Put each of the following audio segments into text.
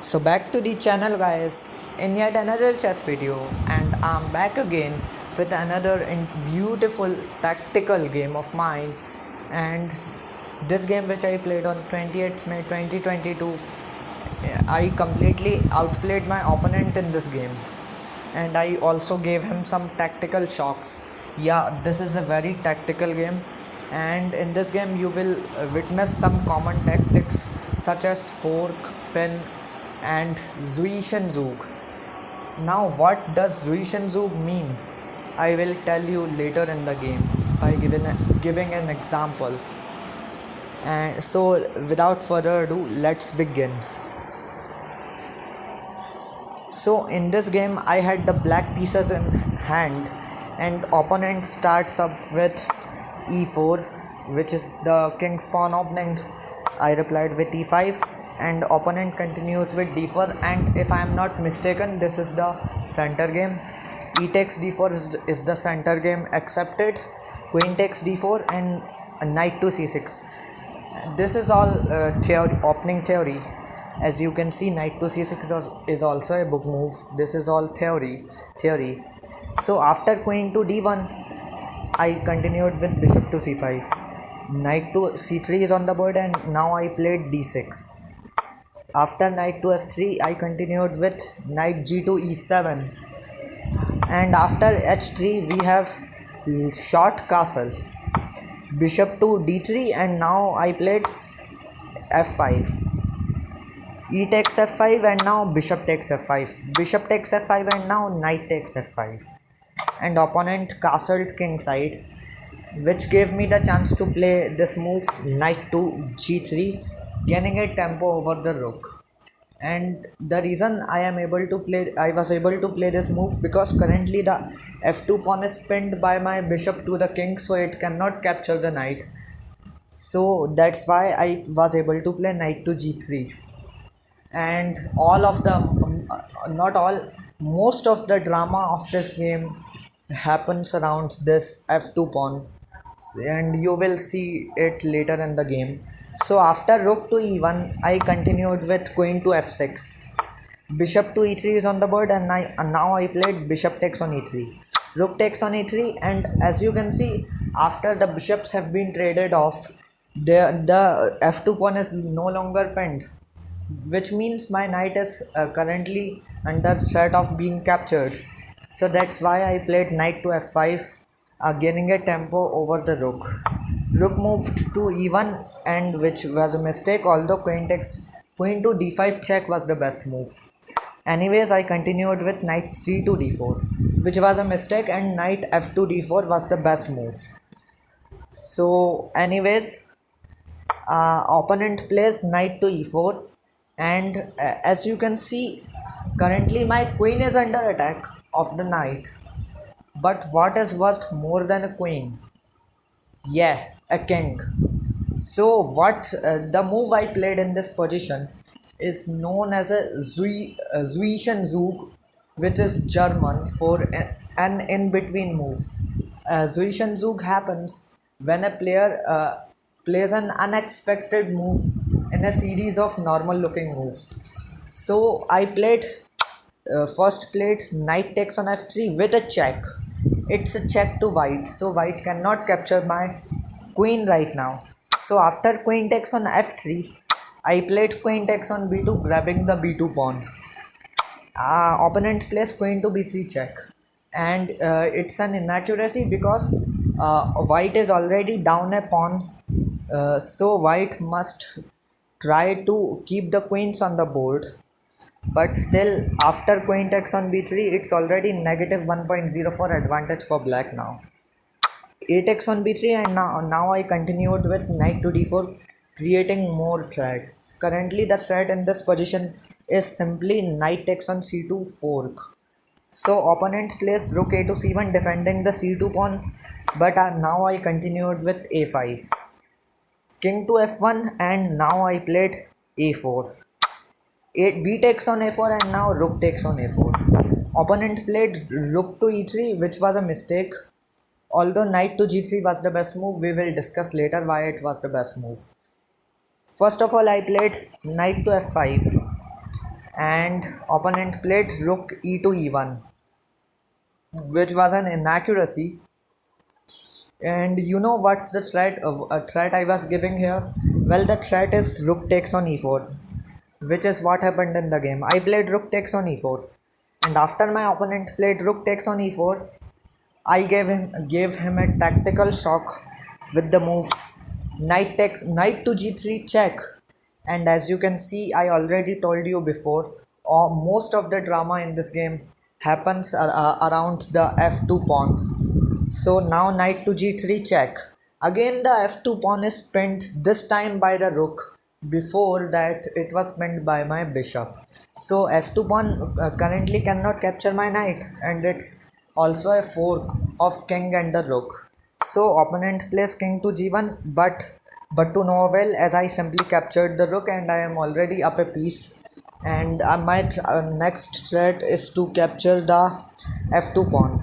So back to the channel guys in yet another chess video, and I'm back again with another beautiful tactical game of mine. And this game which I played on 28th May 2022, I completely outplayed my opponent in this game, and I also gave him some tactical shocks. Yeah, this is a very tactical game, and in this game you will witness some common tactics such as fork, pin, and Zuishen Zug. Now, what does Zuishen Zug mean? I will tell you later in the game by giving an example. And so, without further ado, let's begin. So in this game I had the black pieces in hand, and opponent starts up with e4, which is the king's pawn opening. I replied with e5, and opponent continues with d4, and if I am not mistaken this is the center game. E takes d4 is the center game accepted. Queen takes d4 and knight to c6. This is all opening theory. As you can see, knight to c6 is also a book move. This is all theory. So after queen to d1, I continued with bishop to c5. Knight to c3 is on the board, and now I played d6. After knight to f3, I continued with knight g to e7, and after h3 we have short castle, bishop to d3, and now I played f5. E takes f5, and now bishop takes f5. Bishop takes f5, and now knight takes f5. And opponent castled king side, which gave me the chance to play this move knight to g3, gaining a tempo over the rook. And the reason I was able to play this move because currently the f2 pawn is pinned by my bishop to the king, so it cannot capture the knight. So that's why I was able to play knight to g3. And all of the not all most of the drama of this game happens around this f2 pawn, and you will see it later in the game. So after rook to e1, I continued with queen to f6. Bishop to e3 is on the board, and now I played bishop takes on e3. Rook takes on e3, and as you can see, after the bishops have been traded off, the f2 pawn is no longer pinned, which means my knight is currently under threat of being captured. So that's why I played knight to f5, gaining a tempo over the rook. Rook moved to e1, and which was a mistake, although queen to d5 check was the best move. Anyways, I continued with knight c to d4, which was a mistake, and knight f to d4 was the best move. So anyways, opponent plays knight to e4, and as you can see, currently my queen is under attack of the knight. But what is worth more than a queen? Yeah, a king. So what the move I played in this position is known as a Zuischen Zug, which is German for an in-between move. Zuischen Zug happens when a player plays an unexpected move in a series of normal-looking moves. So I played first played knight takes on f3 with a check. It's a check to white, so white cannot capture my queen right now. So after queen takes on f3, I played queen takes on b2, grabbing the b2 pawn. Opponent plays queen to b3 check, and it's an inaccuracy because white is already down a pawn. So white must try to keep the queens on the board, but still after queen takes on b3, it's already negative 1.04 advantage for black now. A takes on b3, and now I continued with knight to d4, creating more threats. Currently the threat in this position is simply knight takes on c2 fork. So opponent plays rook a to c1, defending the c2 pawn, but now I continued with a5. King to f1, and now I played a4. B takes on a4, and now rook takes on a4. Opponent played rook to e3, which was a mistake. Although knight to g3 was the best move, we will discuss later why it was the best move. First of all, I played knight to f5, and opponent played rook e to e1, which was an inaccuracy. And you know what's the threat of a threat I was giving here? Well, the threat is rook takes on e4, which is what happened in the game. I played rook takes on e4, and after my opponent played rook takes on e4, I gave him a tactical shock with the move knight to g3 check. And as you can see, I already told you before, most of the drama in this game happens around the f2 pawn. So now knight to g3 check. Again the f2 pawn is pinned, this time by the rook. Before that it was pinned by my bishop. So f2 pawn currently cannot capture my knight, and it's also a fork of king and the rook. So opponent plays king to g1, but to no avail, as I simply captured the rook and I am already up a piece. And my next threat is to capture the f2 pawn.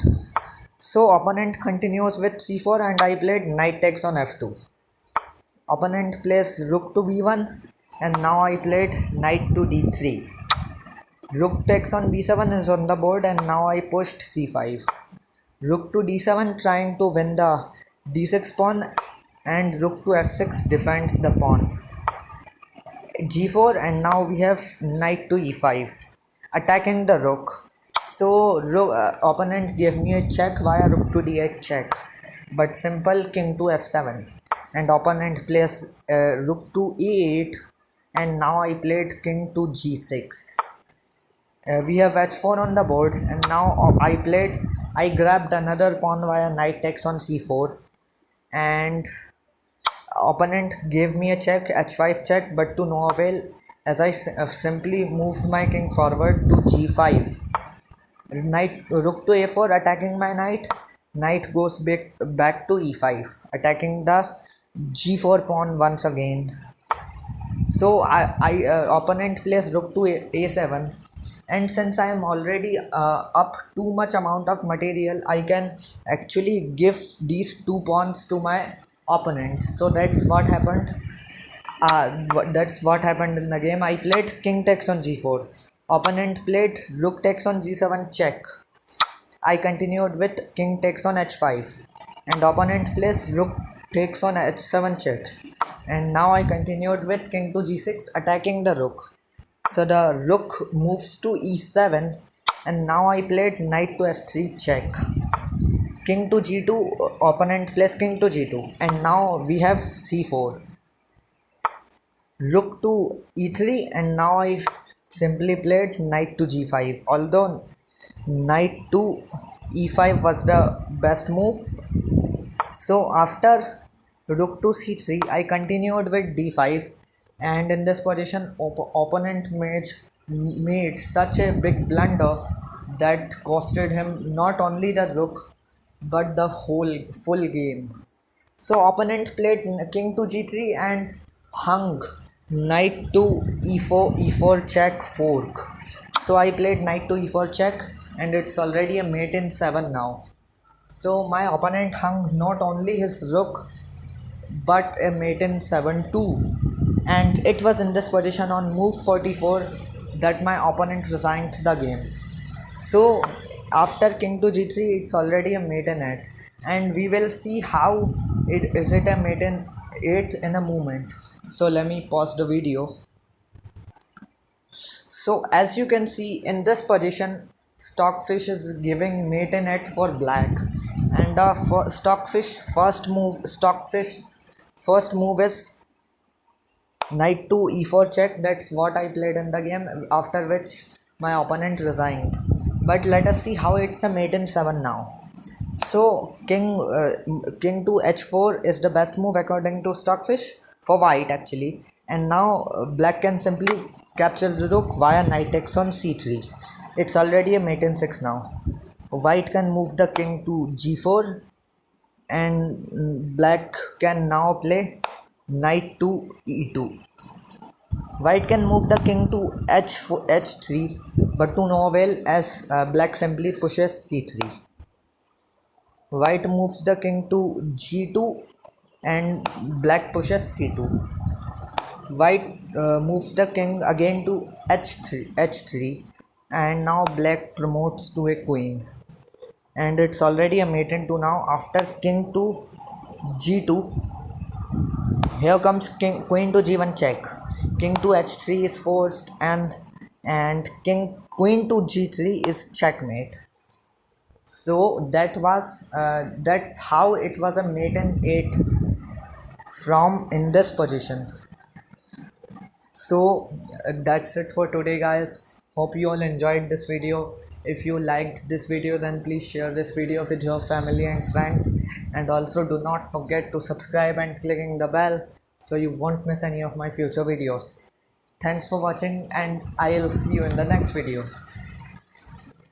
So opponent continues with c4 and I played knight takes on f2. Opponent plays rook to b1 and now I played knight to d3. Rook takes on b7 is on the board and now I pushed c5. Rook to d7 trying to win the d6 pawn, and rook to f6 defends the pawn. g4 and now we have knight to e5 attacking the rook. So opponent gave me a check via rook to d8 check, but simple king to f7, and opponent plays rook to e8 and now I played king to g6. We have h4 on the board and now I grabbed another pawn via knight takes on c4, and opponent gave me a check, h5 check, but to no avail, as I simply moved my king forward to g5. Rook to a4 attacking my knight. Knight goes back to e5 attacking the g4 pawn once again. So opponent plays rook to a7, and since I am already up too much amount of material, I can actually give these two pawns to my opponent. So that's what happened. That's what happened in the game. I played king takes on g4. Opponent played rook takes on g7 check. I continued with king takes on h5, and opponent plays rook takes on h7 check. And now I continued with king to g6 attacking the rook. So the rook moves to e7, and now I played knight to f3 check. King to g2, opponent plays king to g2, and now we have c4. Rook to e3, and now I simply played knight to g5, although knight to e5 was the best move. So after rook to c3 I continued with d5, and in this position opponent made such a big blunder that costed him not only the rook but the whole full game. So opponent played king to g3 and hung knight to e4 check fork. So I played knight to e4 check, and it's already a mate in 7 now. So my opponent hung not only his rook but a mate in 7 too, and it was in this position on move 44 that my opponent resigned the game. So after king to g3 it's already a mate in 8, and we will see how it a mate in 8 in a moment. So let me pause the video. So as you can see in this position, Stockfish is giving mate in 8 for black, and Stockfish's first move is knight to e4 check. That's what I played in the game, after which my opponent resigned. But let us see how it's a mate in 7 now. So king to h4 is the best move according to Stockfish for white actually, and now black can simply capture the rook via knight takes on c3. It's already a mate in 6 now. White can move the king to g4, and black can now play knight to e2. White can move the king to h3, but to no avail, as black simply pushes c3. White moves the king to g2 and black pushes c2. White moves the king again to h3, and now black promotes to a queen, and it's already a mate in 2 now. After king to g2, here comes king queen to g1 check, king to h3 is forced, and king queen to g3 is checkmate. So that's how it was a mate in 8 from in this position. So that's it for today, guys. Hope you all enjoyed this video. If you liked this video, then please share this video with your family and friends, and also do not forget to subscribe and clicking the bell so you won't miss any of my future videos. Thanks for watching, and I'll see you in the next video.